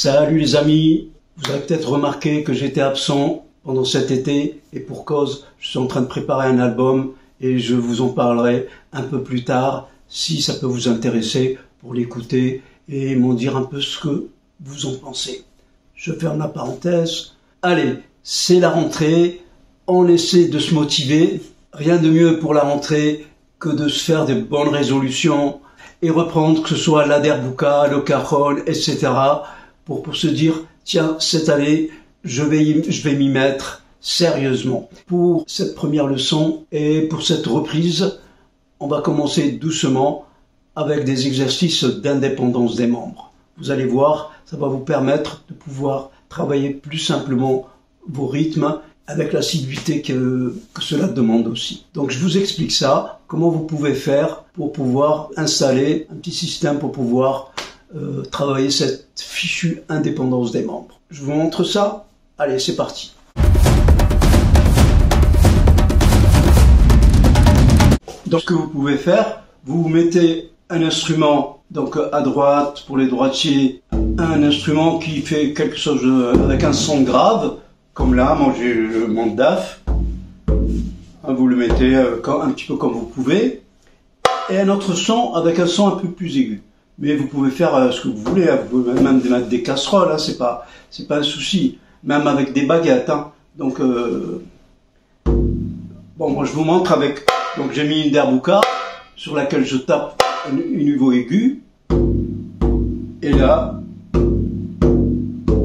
Salut les amis, vous avez peut-être remarqué que j'étais absent pendant cet été et pour cause, je suis en train de préparer un album et je vous en parlerai un peu plus tard si ça peut vous intéresser pour l'écouter et m'en dire un peu ce que vous en pensez. Je ferme la parenthèse. Allez, c'est la rentrée, on essaie de se motiver. Rien de mieux pour la rentrée que de se faire des bonnes résolutions et reprendre, que ce soit la Derbuka, le Cajon, etc. pour se dire, tiens, cette année, je vais m'y mettre sérieusement. Pour cette première leçon et pour cette reprise, on va commencer doucement avec des exercices d'indépendance des membres. Vous allez voir, ça va vous permettre de pouvoir travailler plus simplement vos rythmes avec l'assiduité que cela demande aussi. Donc je vous explique ça, comment vous pouvez faire pour pouvoir installer un petit système pour pouvoir travailler cette fichue indépendance des membres. Je vous montre ça. Allez, c'est parti. Donc ce que vous pouvez faire, vous mettez un instrument donc à droite pour les droitiers, un instrument qui fait quelque chose avec un son grave, comme là, moi j'ai mon DAF. Vous le mettez un petit peu comme vous pouvez, et un autre son avec un son un peu plus aigu. Mais vous pouvez faire ce que vous voulez, hein. Vous pouvez même mettre des casseroles, hein. C'est pas un souci, même avec des baguettes, hein. Donc bon, moi je vous montre avec, donc j'ai mis une Derbuka sur laquelle je tape un niveau aigu, et là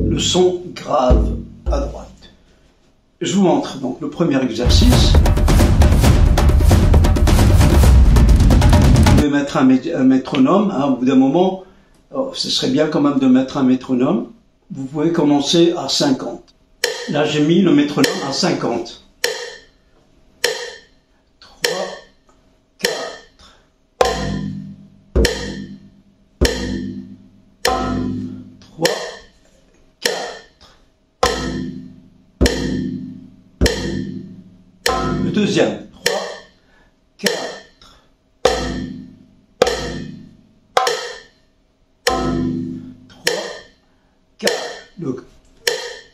le son grave à droite. Je vous montre donc le premier exercice. Vous pouvez mettre un métronome, hein, au bout d'un moment, ce serait bien quand même de mettre un métronome. Vous pouvez commencer à 50. Là, j'ai mis le métronome à 50. 3, 4. 3, 4. Le deuxième. 3, 4. 3, 4. Donc,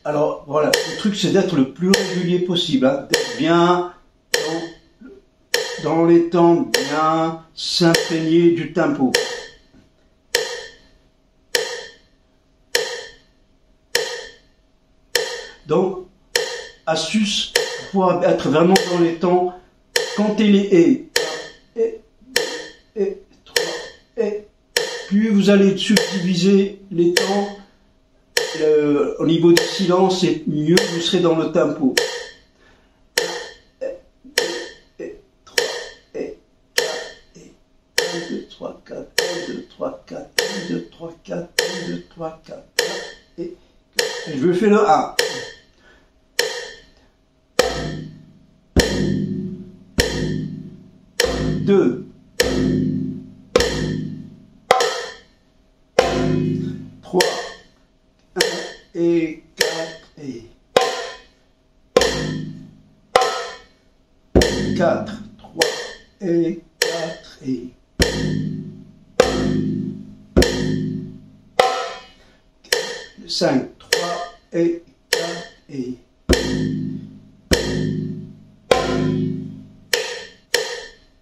alors voilà, le truc c'est d'être le plus régulier possible, hein, d'être bien dans les temps, bien s'imprégner du tempo. Donc, astuce pour pouvoir être vraiment dans les temps, comptez les et 3 et. Plus vous allez subdiviser les temps au niveau du silence, et mieux vous serez dans le tempo. 1, 2, 3, 4, 1, 2, 3, 4, 1, 2, 3, 4, 1, 2, 3, 4, et je fais le 1. 2. 3, 1 et 4 et 4, 3 et 4 et 5, 3 et 4 et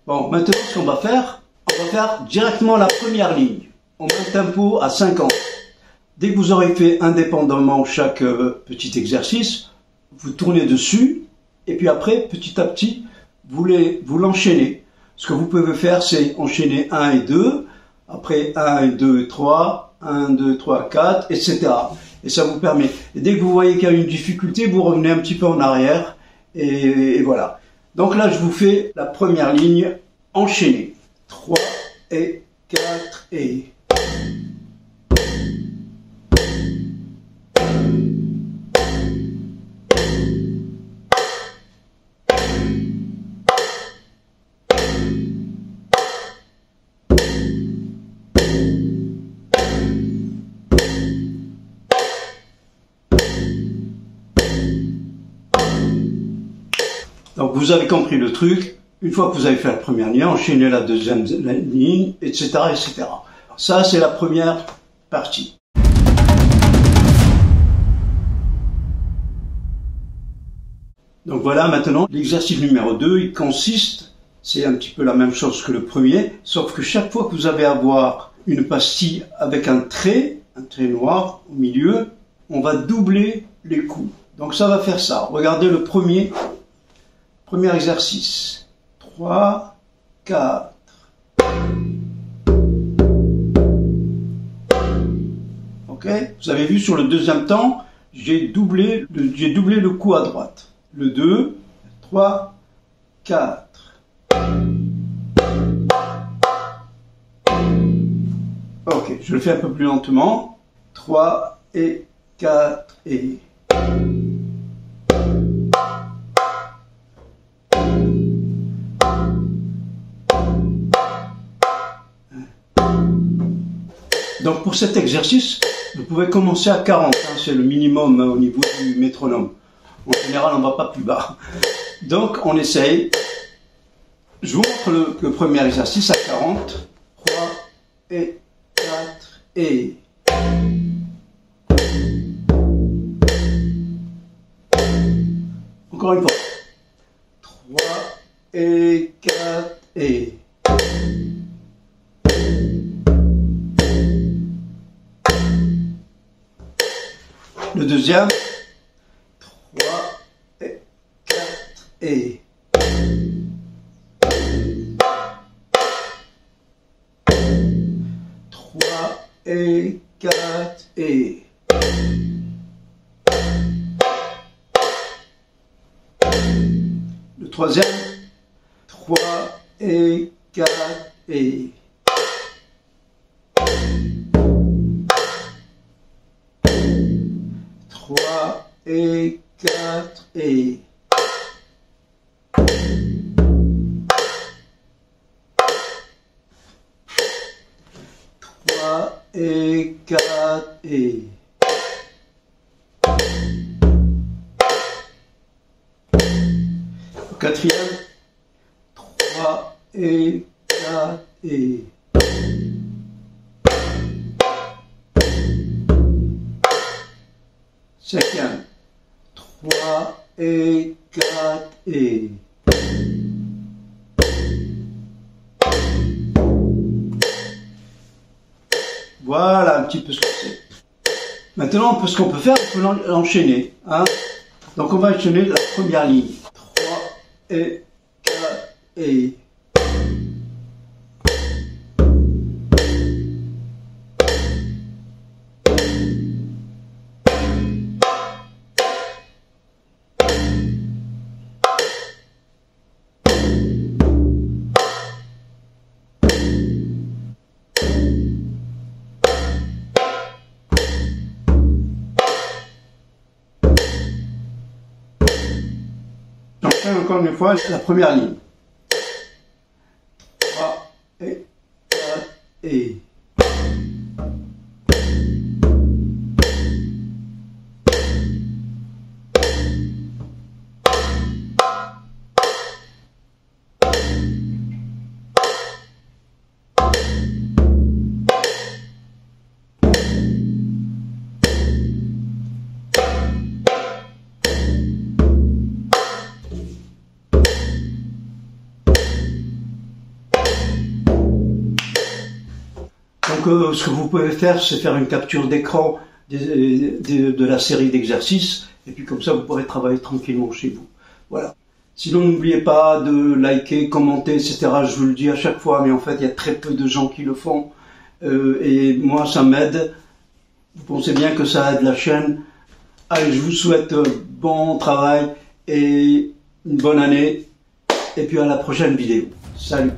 bon, maintenant ce qu'on va faire, directement la première ligne. On met le tempo à 50. Dès que vous aurez fait indépendamment chaque petit exercice, vous tournez dessus, et puis après, petit à petit, vous l'enchaînez. Ce que vous pouvez faire, c'est enchaîner 1 et 2, après 1 et 2 et 3, 1, 2, 3, 4, etc. Et ça vous permet. Et dès que vous voyez qu'il y a une difficulté, vous revenez un petit peu en arrière, et voilà. Donc là, je vous fais la première ligne enchaînée. 3 et 4 et... Donc vous avez compris le truc. Une fois que vous avez fait la première ligne, enchaînez la deuxième ligne, etc., etc. Ça, c'est la première partie. Donc voilà, maintenant, l'exercice numéro 2, il consiste, c'est un petit peu la même chose que le premier, sauf que chaque fois que vous avez à voir une pastille avec un trait noir au milieu, on va doubler les coups. Donc ça va faire ça. Regardez le premier exercice. 3, 4. Ok? Vous avez vu sur le deuxième temps, j'ai doublé le coup à droite. Le 2, 3, 4. Ok, je le fais un peu plus lentement. 3 et 4 et... Donc pour cet exercice, vous pouvez commencer à 40, hein, c'est le minimum au niveau du métronome. En général, on ne va pas plus bas. Donc on essaye. Je vous montre le premier exercice à 40. 3 et 4 et... Encore une fois. 3 et 4 et... Le deuxième, 3 et 4 et... et 4 et... Le troisième, 3 et 4 et... et 4 et... et 4 et... Au quatrième, 3 et 4 et... Cinquième, 3 et 4 et... Voilà un petit peu ce que c'est. Maintenant, ce qu'on peut faire, on peut l'enchaîner. Hein. Donc on va enchaîner la première ligne. 3 et 4 et... Encore une fois, la première ligne. 3 et 4 et... Donc, ce que vous pouvez faire, c'est faire une capture d'écran de la série d'exercices, et puis comme ça, vous pourrez travailler tranquillement chez vous. Voilà. Sinon, n'oubliez pas de liker, commenter, etc. Je vous le dis à chaque fois, mais en fait, il y a très peu de gens qui le font, et moi, ça m'aide. Vous pensez bien que ça aide la chaîne. Allez, je vous souhaite bon travail et une bonne année, et puis à la prochaine vidéo. Salut!